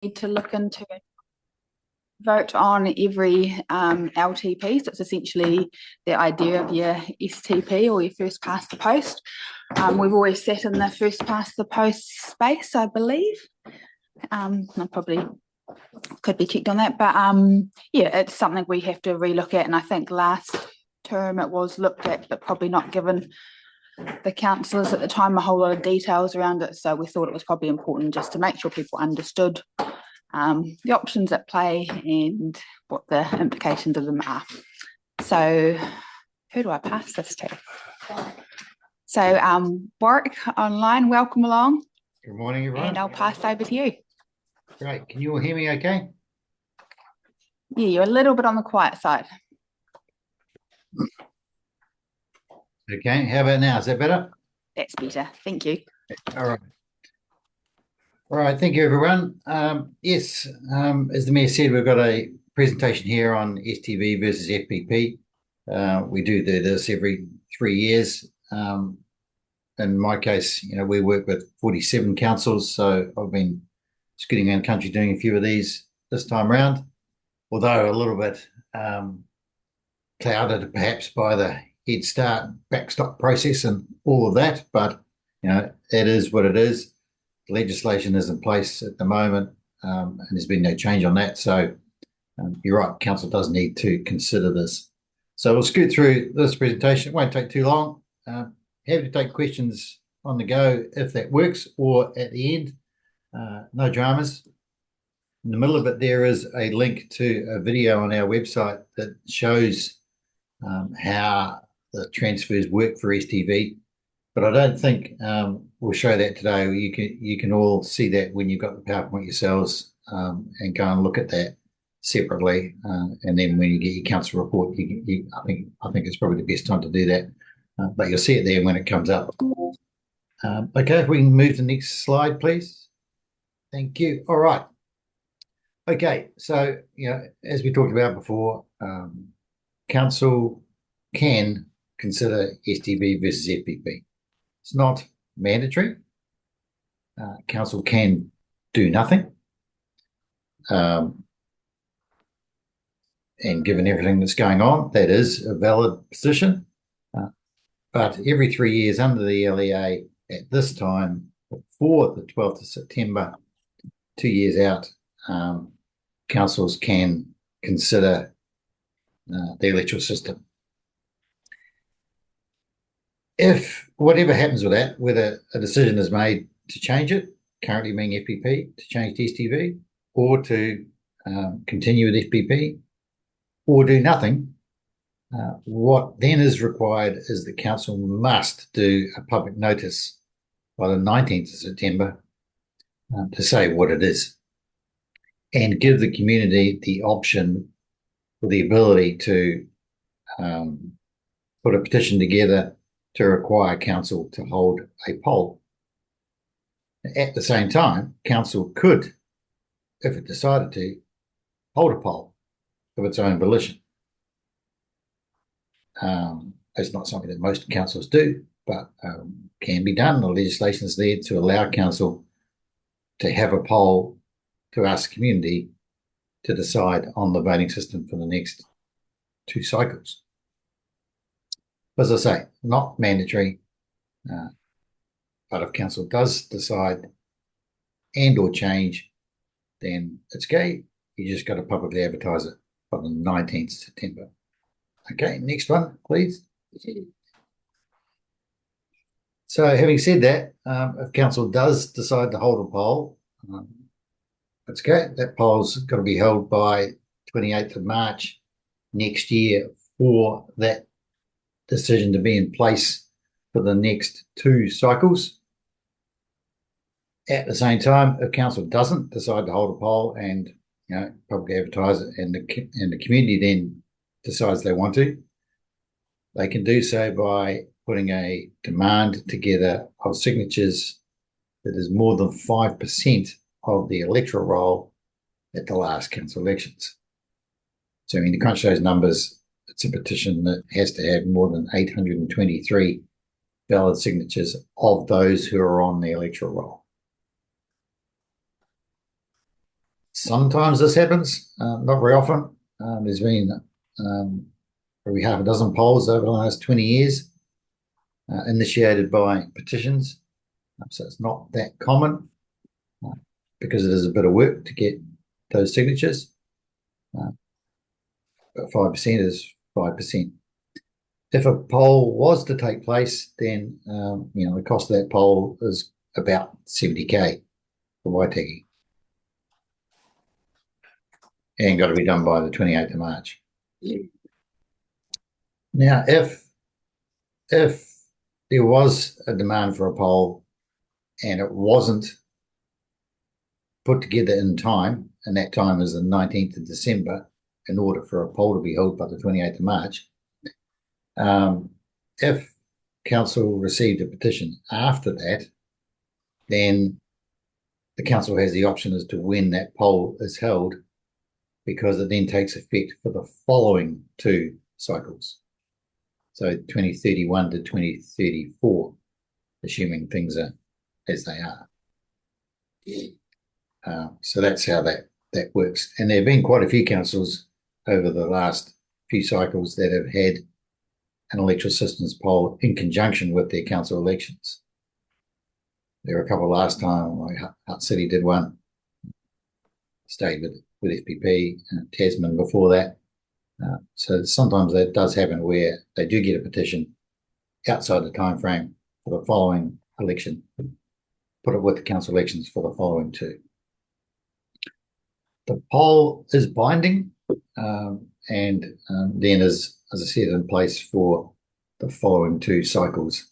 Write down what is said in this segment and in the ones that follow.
need to look into vote on every LTP. So it's essentially the idea of your STP or your first past the post. We've always sat in the first past the post space, I believe. I probably could be checked on that, but yeah, it's something we have to relook at. And I think last term it was looked at, but probably not given the councillors at the time a whole lot of details around it. So we thought it was probably important just to make sure people understood the options at play and what the implications of them are. So who do I pass this to? So Warwick online, welcome along. Good morning, everyone. And I'll pass over to you. Great. Can you all hear me okay? Yeah, you're a little bit on the quiet side. Okay, how about now? Is that better? That's better. Thank you. All right. All right, thank you, everyone. Yes, as the Mayor said, we've got a presentation here on STV versus FPP. We do this every 3 years. In my case, we work with 47 councils, so I've been scooting around the country doing a few of these this time around, although a little bit clouded perhaps by the head start backstop process and all of that, but it is what it is. Legislation is in place at the moment, and there's been no change on that. So you're right, council does need to consider this. So we'll scoot through this presentation. It won't take too long. Happy to take questions on the go if that works, or at the end. No dramas. In the middle of it, there is a link to a video on our website that shows how the transfers work for STV. But I don't think we'll show that today. You can all see that when you've got the PowerPoint yourselves, and go and look at that separately. And then when you get your council report, I think it's probably the best time to do that. But you'll see it there when it comes up. Okay, if we can move to the next slide, please. Thank you. All right. Okay, so as we talked about before, council can consider STV versus FPP. It's not mandatory. Council can do nothing. And given everything that's going on, that is a valid position. But every 3 years under the LEA at this time, before the 12th of September, 2 years out, councils can consider the electoral system. If whatever happens with that, whether a decision is made to change it, currently being FPP, to change to STV, or to continue with FPP, or do nothing, what then is required is the council must do a public notice by the 19th of September to say what it is and give the community the option or the ability to put a petition together to require council to hold a poll. At the same time, council could, if it decided to, hold a poll of its own volition. It's not something that most councils do, but can be done. The legislation is there to allow council to have a poll to ask the community to decide on the voting system for the next 2 cycles. As I say, not mandatory, but if council does decide and or change, then it's okay. You just got to publicly advertise it by the 19th of September. Okay, next one, please. So having said that, if council does decide to hold a poll, that's okay. That poll's got to be held by 28th of March next year for that decision to be in place for the next 2 cycles. At the same time, if council doesn't decide to hold a poll and publicly advertise it, and the community then decides they want to, they can do so by putting a demand together of signatures that is more than 5% of the electoral roll at the last council elections. So to crunch those numbers, it's a petition that has to have more than 823 valid signatures of those who are on the electoral roll. Sometimes this happens, not very often. There's been probably half a dozen polls over the last 20 years initiated by petitions. So it's not that common because it is a bit of work to get those signatures. But 5% is 5%. If a poll was to take place, then the cost of that poll is about 70K for Waitaki. And got to be done by the 28th of March. Now, if there was a demand for a poll and it wasn't put together in time, and that time is the 19th of December, in order for a poll to be held by the 28th of March, if council received a petition after that, then the council has the option as to when that poll is held, because it then takes effect for the following two cycles. So 2031 to 2034, assuming things are as they are. So that's how that works. And there have been quite a few councils over the last few cycles that have had an electoral systems poll in conjunction with their council elections. There were a couple last time, like Hutt City did one, stayed with FPP, Tasman before that. So sometimes that does happen where they do get a petition outside the time frame for the following election, put it with the council elections for the following two. The poll is binding and then is, as I said, in place for the following two cycles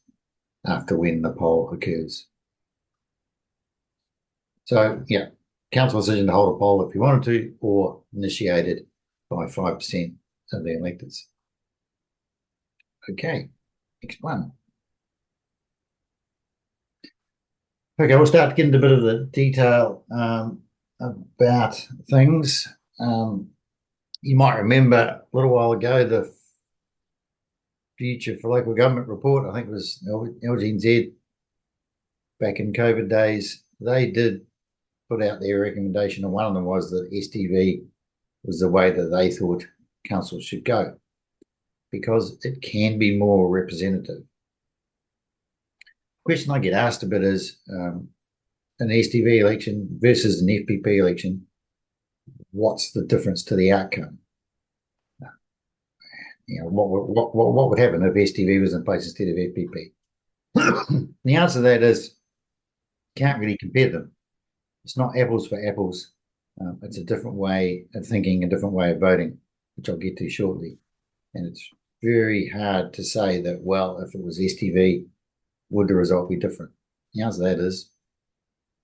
after when the poll occurs. So, yeah, council decision to hold a poll if you wanted to, or initiated by 5% of the electors. Okay, next one. Okay, we'll start to get into a bit of the detail about things. You might remember a little while ago the Future for Local Government report, I think it was LGNZ back in COVID days. They did put out their recommendation, and one of them was that STV was the way that they thought councils should go, because it can be more representative. The question I get asked a bit is, an STV election versus an FPP election, what's the difference to the outcome? What would happen if STV was in place instead of FPP? The answer to that is, can't really compare them. It's not apples for apples. It's a different way of thinking, a different way of voting, which I'll get to shortly. And it's very hard to say that, well, if it was STV, would the result be different? The answer to that is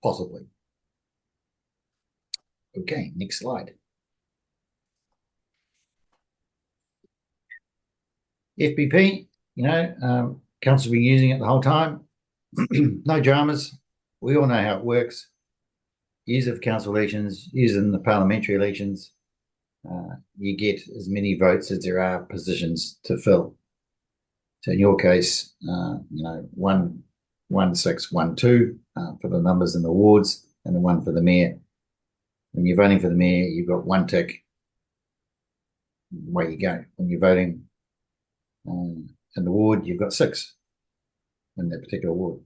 possibly. Okay, next slide. FPP, council's been using it the whole time. No dramas. We all know how it works. Use it for council elections, use it in the parliamentary elections. You get as many votes as there are positions to fill. So in your case, 1, 1, 6, 1, 2 for the numbers in the wards, and the one for the mayor. When you're voting for the mayor, you've got one tick. Away you go. When you're voting in the ward, you've got 6 in that particular ward.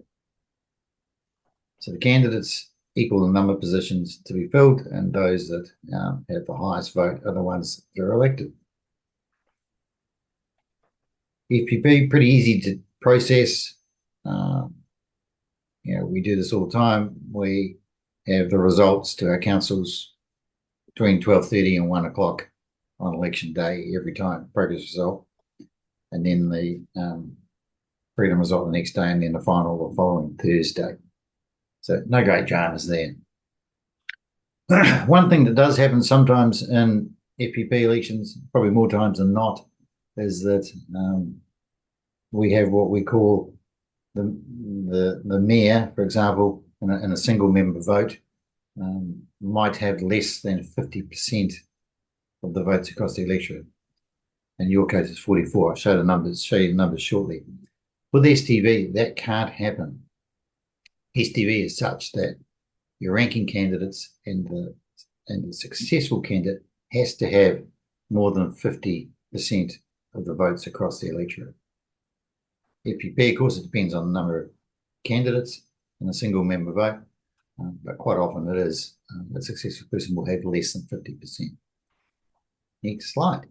So the candidates equal the number of positions to be filled, and those that have the highest vote are the ones that are elected. FPP, pretty easy to process. We do this all the time. We have the results to our councils between 12:30 and 1 o'clock on election day every time, progress result, and then the freedom result the next day, and then the final the following Thursday. So no great dramas there. One thing that does happen sometimes in FPP elections, probably more times than not, is that we have what we call the mayor, for example, in a single member vote, might have less than 50% of the votes across the electorate. In your case, it's 44. I'll show you the numbers shortly. With STV, that can't happen. STV is such that your ranking candidates and the and the successful candidate has to have more than 50% of the votes across the electorate. FPP, of course, it depends on the number of candidates in a single member vote, but quite often it is a successful person will have less than 50%. Next slide.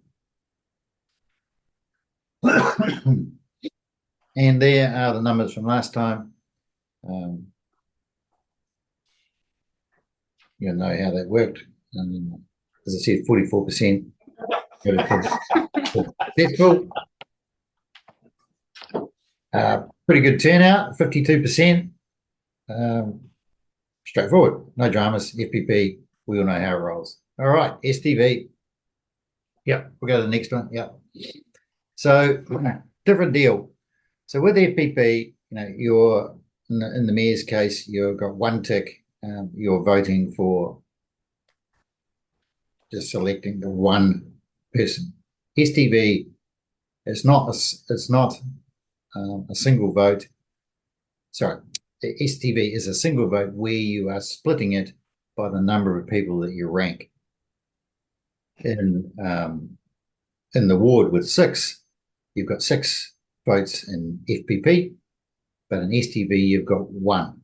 And there are the numbers from last time. You know how that worked. As I said, 44% successful. Pretty good turnout, 52%. Straightforward, no dramas. FPP, we all know how it rolls. All right, STV. Yep, we'll go to the next one. Yep. So, different deal. So with FPP, you're in the mayor's case, you've got one tick. You're voting for just selecting the one person. STV, it's not a single vote. Sorry, the STV is a single vote where you are splitting it by the number of people that you rank. In the ward with 6, you've got 6 votes in FPP, but in STV you've got 1.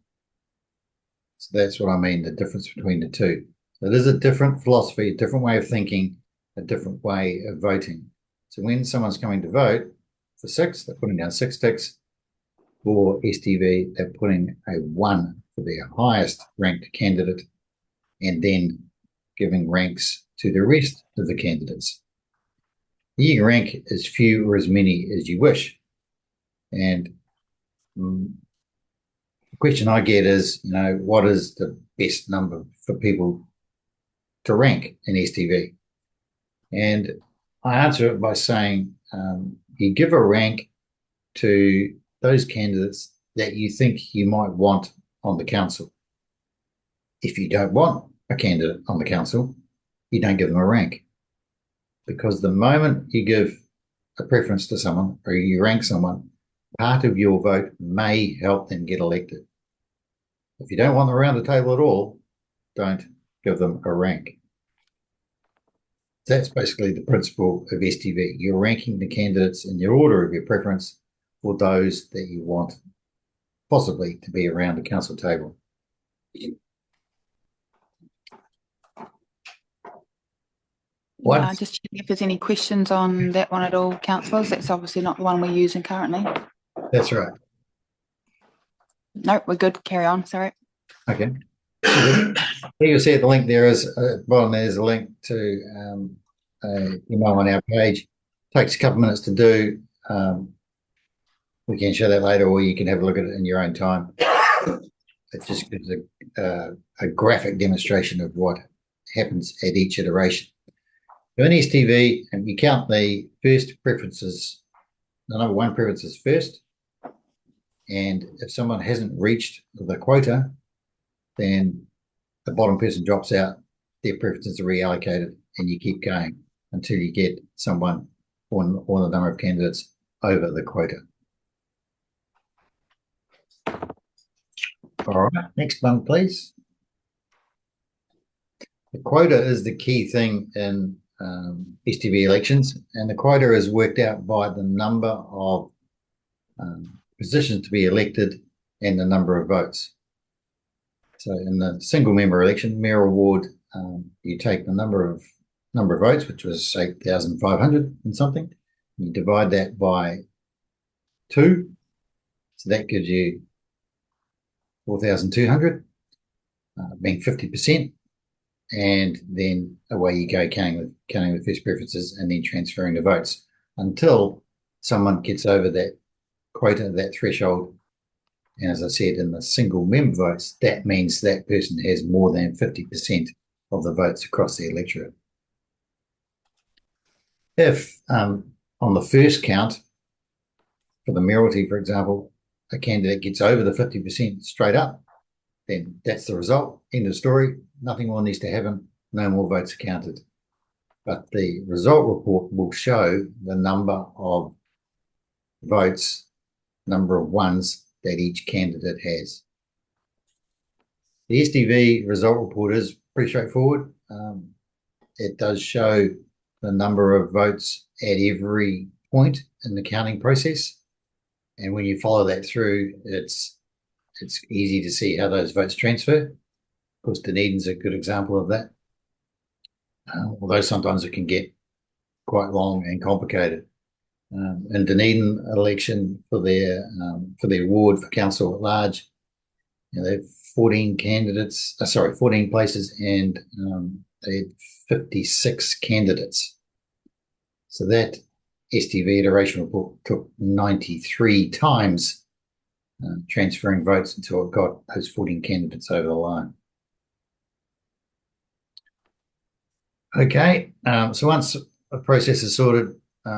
So that's what I mean, the difference between the two. It is a different philosophy, a different way of thinking, a different way of voting. So when someone's coming to vote for 6, they're putting down 6 ticks. For STV, they're putting a 1 for their highest ranked candidate and then giving ranks to the rest of the candidates. You can rank as few or as many as you wish. And the question I get is, what is the best number for people to rank in STV? And I answer it by saying you give a rank to those candidates that you think you might want on the council. If you don't want a candidate on the council, you don't give them a rank. Because the moment you give a preference to someone or you rank someone, part of your vote may help them get elected. If you don't want them around the table at all, don't give them a rank. That's basically the principle of STV. You're ranking the candidates in the order of your preference for those that you want possibly to be around the council table. Just checking if there's any questions on that one at all, councillors. That's obviously not the one we're using currently. That's right. No, we're good. Carry on. Sorry. Okay. You'll see at the link there is bottom. There's a link to an email on our page. Takes a couple of minutes to do. We can show that later, or you can have a look at it in your own time. It just gives a graphic demonstration of what happens at each iteration. So in STV, and you count the first preferences, the number 1 preference is first, and if someone hasn't reached the quota, then the bottom person drops out, their preferences are reallocated, and you keep going until you get someone or the number of candidates over the quota. All right, next one, please. The quota is the key thing in STV elections, and the quota is worked out by the number of positions to be elected and the number of votes. So in the single member election, mayoral ward, you take the number of votes, which was 8,500 and something, and you divide that by 2, so that gives you 4,200, being 50%. And then away you go, counting the first preferences and then transferring the votes until someone gets over that quota, that threshold. And as I said, in the single member votes, that means that person has more than 50% of the votes across the electorate. If on the first count, for the mayoralty, for example, a candidate gets over the 50% straight up, then that's the result. End of story. Nothing more needs to happen. No more votes are counted. But the result report will show the number of votes, number of ones that each candidate has. The STV result report is pretty straightforward. It does show the number of votes at every point in the counting process. And when you follow that through, it's easy to see how those votes transfer. Of course, Dunedin's a good example of that. Although sometimes it can get quite long and complicated. In Dunedin election for their ward for council at large, they have 14 candidates, 14 places, and they had 56 candidates. So that STV iteration report took 93 times transferring votes until it got those 14 candidates over the line. Okay, so once a process is sorted,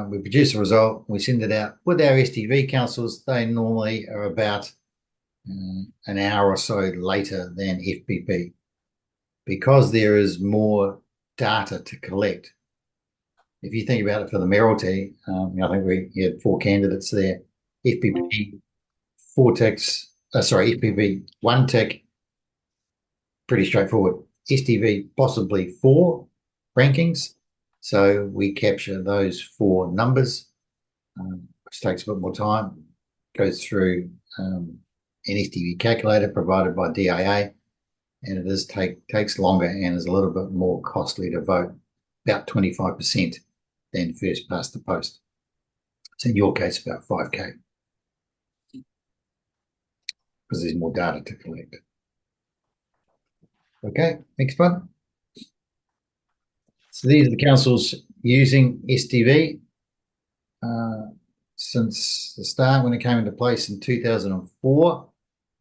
we produce a result, we send it out with our STV councils. They normally are about an hour or so later than FPP. Because there is more data to collect. If you think about it for the mayoralty, I think we had 4 candidates there. FPP, 4 ticks, FPP, 1 tick, pretty straightforward. STV, possibly 4 rankings. So we capture those 4 numbers, which takes a bit more time, goes through an STV calculator provided by DIA, and it takes longer and is a little bit more costly to vote, about 25% than first past the post. So in your case, about 5K, because there's more data to collect. Okay, next one. So these are the councils using STV since the start when it came into place in 2004.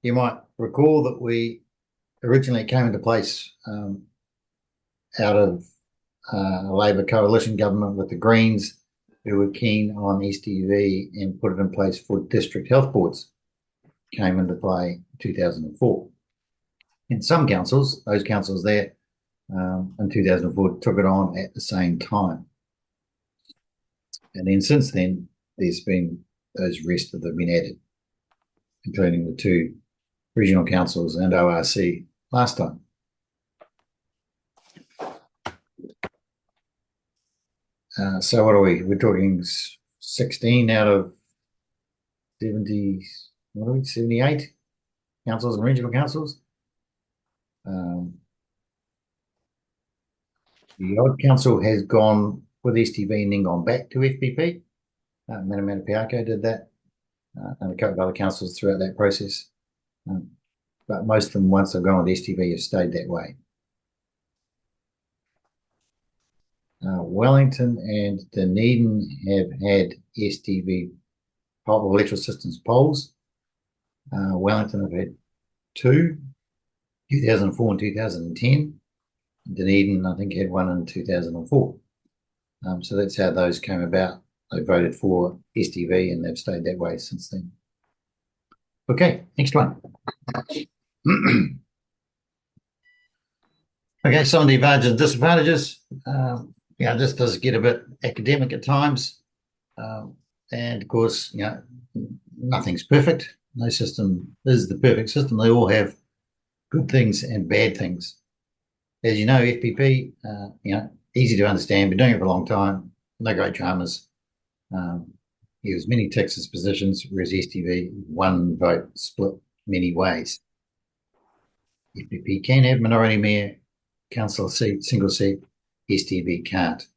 You might recall that we originally came into place out of a Labor coalition government with the Greens, who were keen on STV and put it in place for district health boards. Came into play in 2004. In some councils, those councils there in 2004 took it on at the same time. And then since then, there's been those rest that have been added, including the 2 regional councils and ORC last time. So what are we? We're talking 16 out of 70, 78 councils and regional councils. The odd council has gone with STV and then gone back to FPP. Manamanapiako did that, and a couple of other councils throughout that process. But most of them, once they've gone with STV, have stayed that way. Wellington and Dunedin have had STV electoral systems polls. Wellington have had 2, 2004 and 2010. Dunedin, I think, had 1 in 2004. So that's how those came about. They voted for STV and they've stayed that way since then. Okay, next one. Okay, some of the advantages and disadvantages. This does get a bit academic at times. And of course, nothing's perfect. No system is the perfect system. They all have good things and bad things. As you know, FPP, easy to understand, been doing it for a long time, no great dramas. Use many ticks as positions, whereas STV, 1 vote split many ways. FPP can have minority mayor, council seat, single seat. STV can't.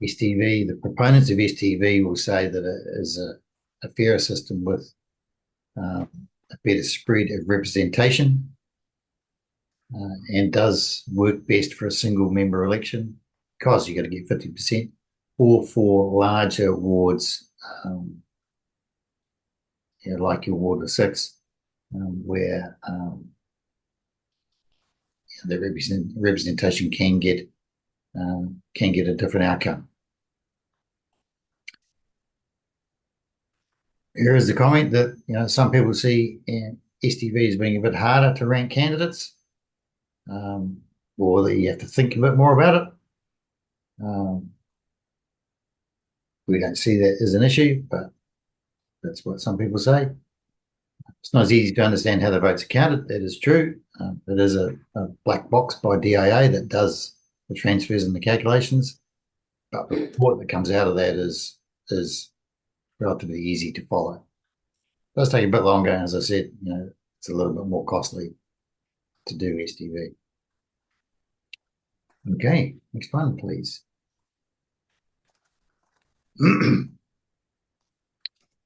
STV, the proponents of STV will say that it is a fairer system with a better spread of representation and does work best for a single member election because you got to get 50%, or for larger wards, like your ward of 6, where the representation can get a different outcome. Here is the comment that some people see STV as being a bit harder to rank candidates, or that you have to think a bit more about it. We don't see that as an issue, but that's what some people say. It's not as easy to understand how the votes are counted. That is true. It is a black box by DAA that does the transfers and the calculations, but the report that comes out of that is relatively easy to follow. It does take a bit longer, as I said, it's a little bit more costly to do STV. Okay, next one, please.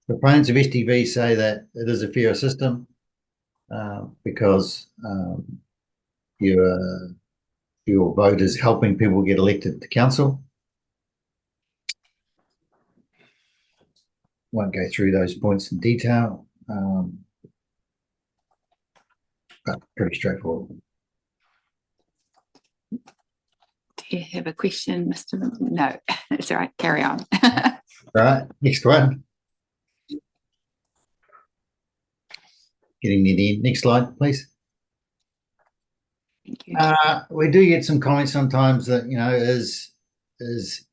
Proponents of STV say that it is a fairer system because your vote is helping people get elected to council. Won't go through those points in detail, but pretty straightforward. Do you have a question, Mr. No, that's all right. Carry on. Right, next one. Getting near the end. Next slide, please. Thank you. We do get some comments sometimes that, is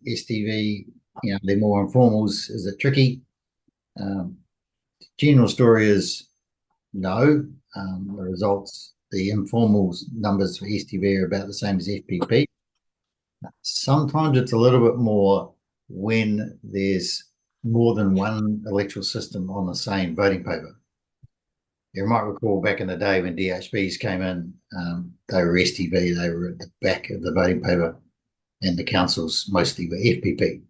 STV, they're more informals. Is it tricky? General story is no. The results, the informals numbers for STV are about the same as FPP. Sometimes it's a little bit more when there's more than one electoral system on the same voting paper. You might recall back in the day when DHBs came in, they were STV, they were at the back of the voting paper, and the councils mostly were FPP.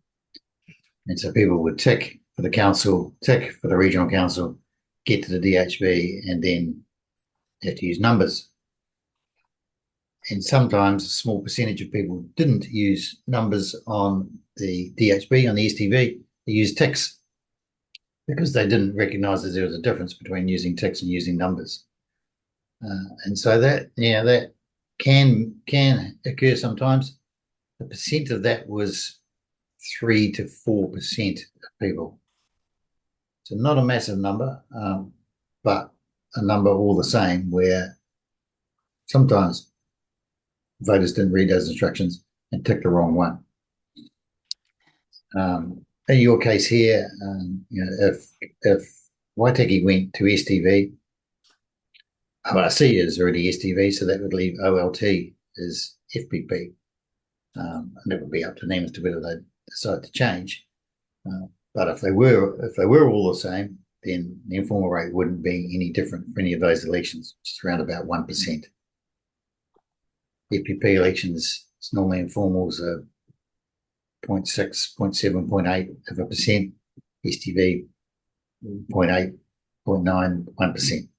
And so people would tick for the council, tick for the regional council, get to the DHB, and then have to use numbers. And sometimes a small percentage of people didn't use numbers on the DHB, on the STV, they used ticks because they didn't recognise that there was a difference between using ticks and using numbers. And so that can occur sometimes. The percent of that was 3 to 4% of people. So not a massive number, but a number all the same, where sometimes voters didn't read those instructions and ticked the wrong one. In your case here, if Waitaki went to STV, ORC is already STV, so that would leave OLT as FPP. And it would be up to them as to whether they decide to change. But if they were all the same, then the informal rate wouldn't be any different for any of those elections, which is around about 1%. FPP elections, it's normally informals are 0.6, 0.7, 0.8 of a percent. STV 0.8, 0.9, 1%.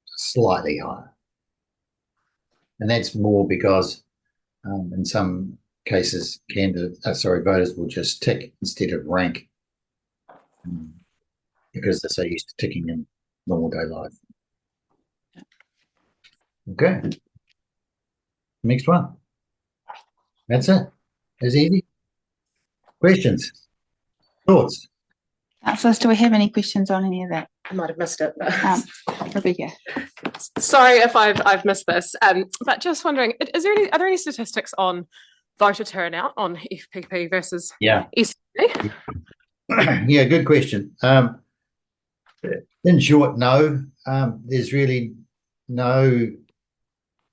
Slightly higher. And that's more because in some cases voters will just tick instead of rank because they're so used to ticking in normal day life. Okay. Next one. That's it. It's easy. Questions? Thoughts? Councillors, do we have any questions on any of that? I might have missed it. Rebecca. Sorry if I've missed this, but just wondering, are there any statistics on voter turnout on FPP versus STV? Yeah, good question. In short, no. There's really no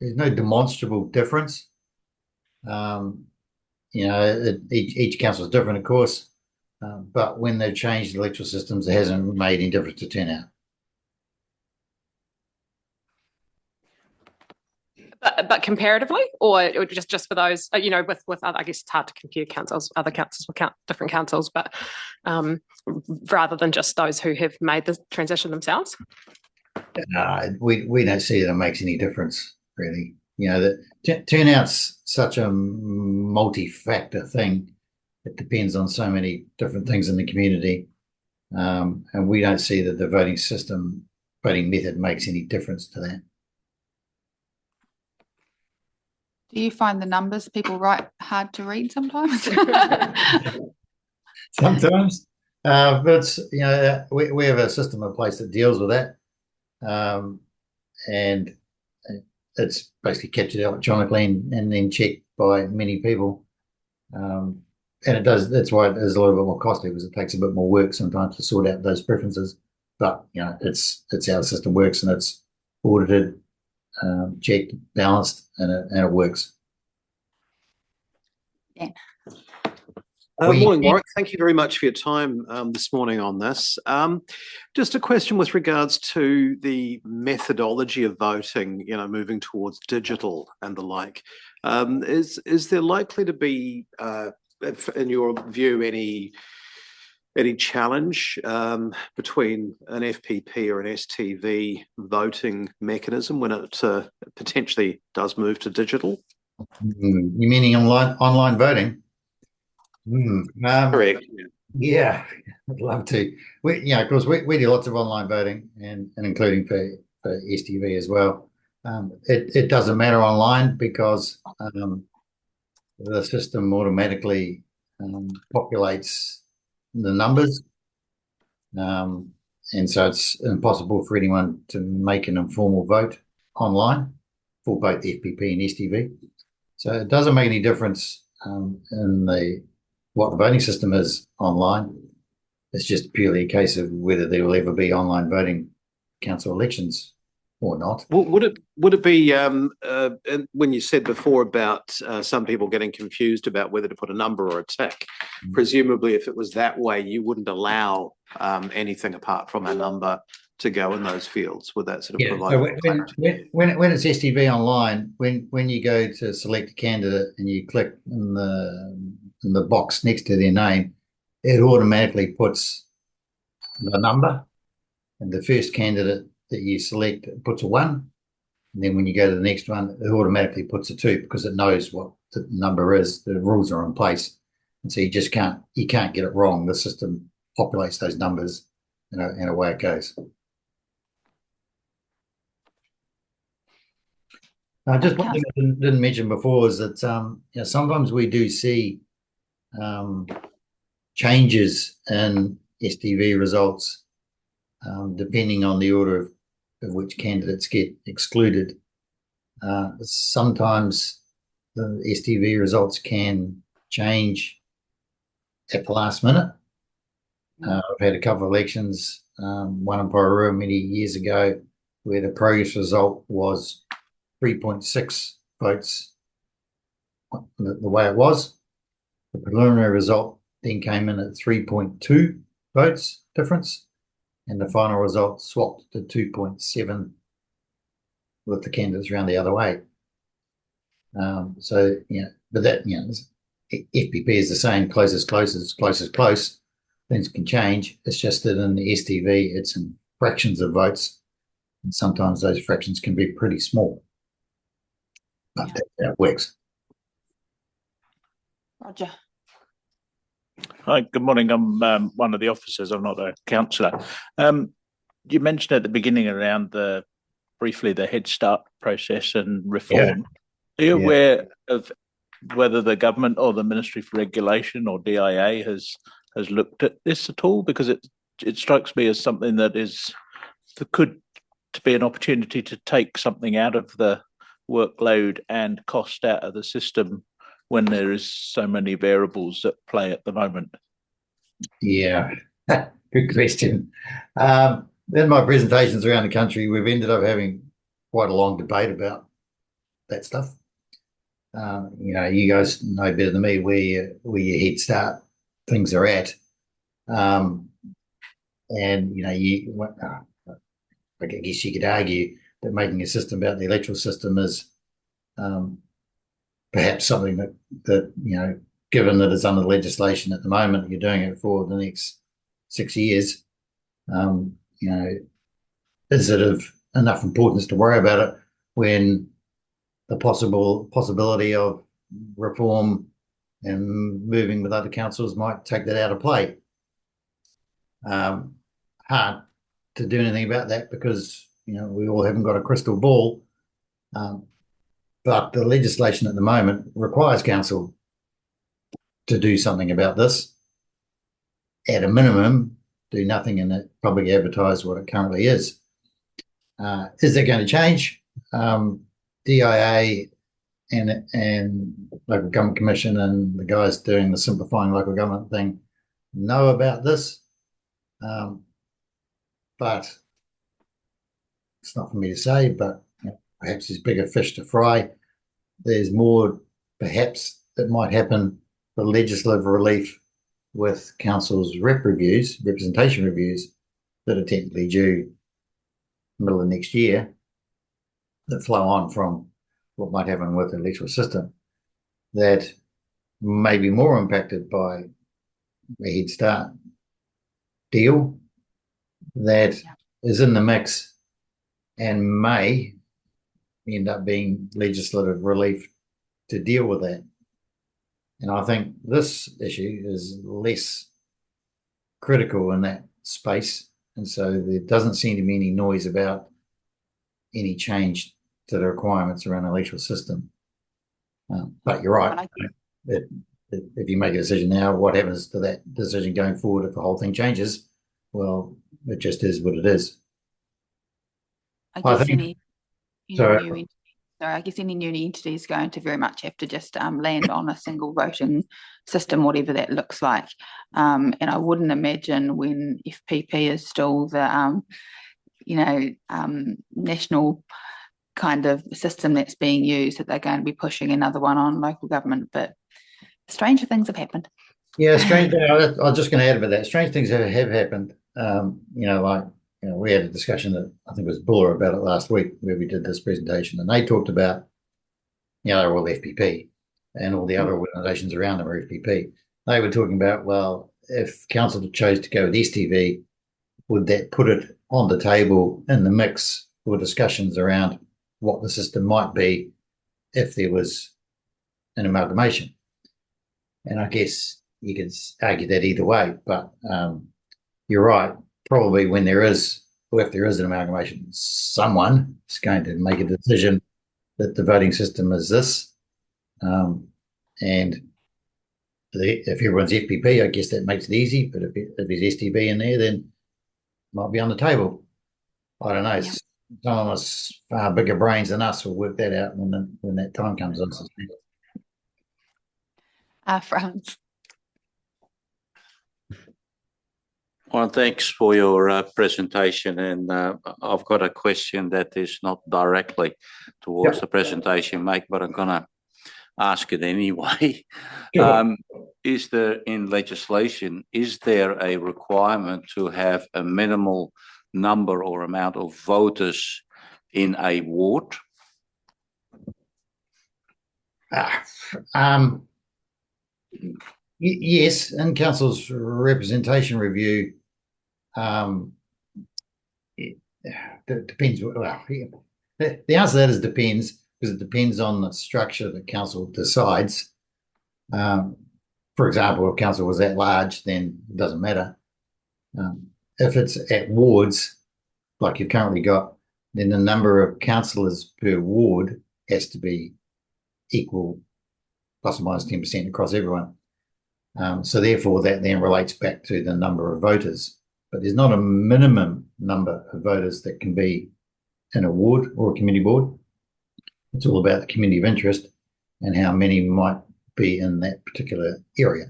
demonstrable difference. Each council is different, of course, but when they've changed the electoral systems, it hasn't made any difference to turnout. But comparatively, or just for those, with other, I guess it's hard to compare councils. Other councils will count different councils, but rather than just those who have made the transition themselves. We don't see that it makes any difference, really. The turnout's such a multi-factor thing. It depends on so many different things in the community, and we don't see that the voting method makes any difference to that. Do you find the numbers people write hard to read sometimes? Sometimes, but we have a system in place that deals with that, and it's basically captured electronically and then checked by many people, and it does. That's why it is a little bit more costly, because it takes a bit more work sometimes to sort out those preferences. But it's how the system works, and it's audited checked, balanced, and it works. Yeah. Morning, Warwick. Thank you very much for your time this morning on this. Just a question with regards to the methodology of voting, moving towards digital and the like. Is there likely to be, in your view, any challenge between an FPP or an STV voting mechanism when it potentially does move to digital? You meaning online voting? Correct. Yeah, I'd love to. Of course, we do lots of online voting, and including for STV as well. It doesn't matter online because the system automatically populates the numbers, and so it's impossible for anyone to make an informal vote online for both FPP and STV. So it doesn't make any difference in what the voting system is online. It's just purely a case of whether there will ever be online voting council elections or not. Would it be when you said before about some people getting confused about whether to put a number or a tick? Presumably, if it was that way, you wouldn't allow anything apart from a number to go in those fields. Would that sort of provide? So when it's STV online, when you go to select a candidate and you click in the box next to their name, it automatically puts the number, and the first candidate that you select puts a 1, and then when you go to the next one, it automatically puts a 2 because it knows what the number is. The rules are in place, and so you can't get it wrong. The system populates those numbers, and away it goes. Just one thing I didn't mention before is that sometimes we do see changes in STV results depending on the order of which candidates get excluded. Sometimes the STV results can change at the last minute. I've had a couple of elections, one in Pororua many years ago, where the progress result was 3.6 votes the way it was. The preliminary result then came in at 3.2 votes difference, and the final result swapped to 2.7 with the candidates around the other way. But that, FPP is the same, close is close. Things can change. It's just that in the STV, it's in fractions of votes, and sometimes those fractions can be pretty small. But that's how it works. Roger. Hi, good morning. I'm one of the officers. I'm not a councillor. You mentioned at the beginning around briefly the Head Start process and reform. Are you aware of whether the government or the Ministry for Regulation or DIA has looked at this at all? Because it strikes me as something that could be an opportunity to take something out of the workload and cost out of the system when there is so many variables at play at the moment. Yeah, good question. In my presentations around the country, we've ended up having quite a long debate about that stuff. You guys know better than me where your Head Start things are at. I guess you could argue that making a system about the electoral system is perhaps something that given that it's under legislation at the moment, you're doing it for the next 6 years, is it of enough importance to worry about it when the possibility of reform and moving with other councils might take that out of play? Hard to do anything about that because we all haven't got a crystal ball, but the legislation at the moment requires council to do something about this. At a minimum, do nothing and probably advertise what it currently is. Is that going to change? DIA and Local Government Commission and the guys doing the simplifying local government thing know about this, but it's not for me to say, but perhaps there's bigger fish to fry. There's more perhaps that might happen for legislative relief with council's representation reviews that are technically due middle of next year that flow on from what might happen with the electoral system that may be more impacted by a Head Start deal that is in the mix and may end up being legislative relief to deal with that. And I think this issue is less critical in that space. And so there doesn't seem to be any noise about any change to the requirements around the electoral system. But you're right. If you make a decision now, what happens to that decision going forward if the whole thing changes? Well, it just is what it is. I guess any new entity is going to very much have to just land on a single voting system, whatever that looks like. And I wouldn't imagine when FPP is still the national kind of system that's being used that they're going to be pushing another one on local government. But stranger things have happened. Yeah, strange. I was just going to add about that. Strange things have happened. We had a discussion that I think it was Buller about it last week where we did this presentation, and they talked about, they're all FPP and all the other organisations around them are FPP. They were talking about, well, if council chose to go with STV, would that put it on the table in the mix for discussions around what the system might be if there was an amalgamation? And I guess you could argue that either way, but you're right. Probably when there is, or if there is an amalgamation, someone is going to make a decision that the voting system is this. And if everyone's FPP, I guess that makes it easy. But if there's STV in there, then it might be on the table. I don't know. Yeah. Some of us far bigger brains than us will work that out when that time comes on. Franz. Well, thanks for your presentation, and I've got a question that is not directly towards the presentation, Mike, but I'm going to ask it anyway. Sure. Is there in legislation, is there a requirement to have a minimal number or amount of voters in a ward? Yes, in council's representation review, it depends. Well, the answer to that is depends, because it depends on the structure that council decides. For example, if council was that large, then it doesn't matter. If it's at wards, like you've currently got, then the number of councillors per ward has to be equal, plus or minus 10% across everyone. So therefore, that then relates back to the number of voters. But there's not a minimum number of voters that can be in a ward or a community board. It's all about the community of interest and how many might be in that particular area,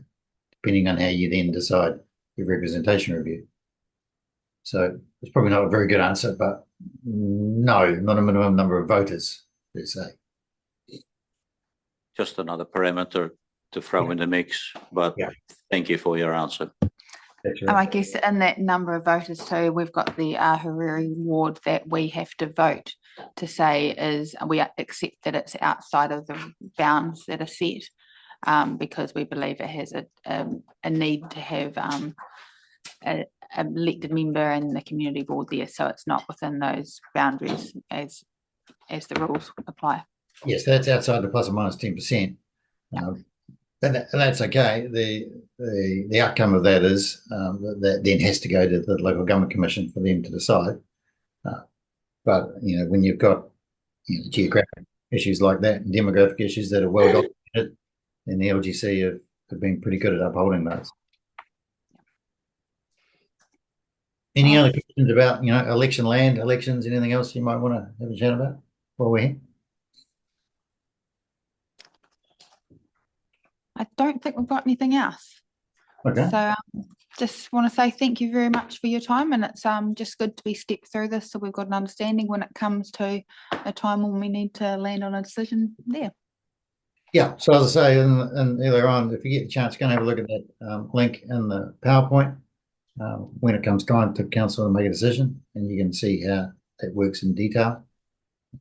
depending on how you then decide your representation review. So it's probably not a very good answer, but no, not a minimum number of voters, per se. Just another parameter to throw in the mix, but thank you for your answer. I guess in that number of voters too, we've got the Hariri ward that we have to vote to say is we accept that it's outside of the bounds that are set, because we believe it has a need to have an elected member in the community board there, so it's not within those boundaries as the rules apply. Yes, that's outside the plus or minus 10%. And that's okay. The outcome of that is that then has to go to the local government commission for them to decide. But when you've got geographic issues like that and demographic issues that are well documented, then the LGC have been pretty good at upholding those. Any other questions about election land, elections, anything else you might want to have a chat about while we're here? I don't think we've got anything else. Okay. So just want to say thank you very much for your time, and it's just good to be stepped through this so we've got an understanding when it comes to a time when we need to land on a decision there. Yeah, so as I say, and earlier on, if you get a chance, go and have a look at that link in the PowerPoint when it comes time to council to make a decision, and you can see how it works in detail.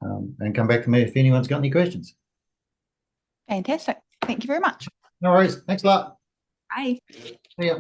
And come back to me if anyone's got any questions. Fantastic. Thank you very much. No worries. Thanks a lot. Bye. See ya.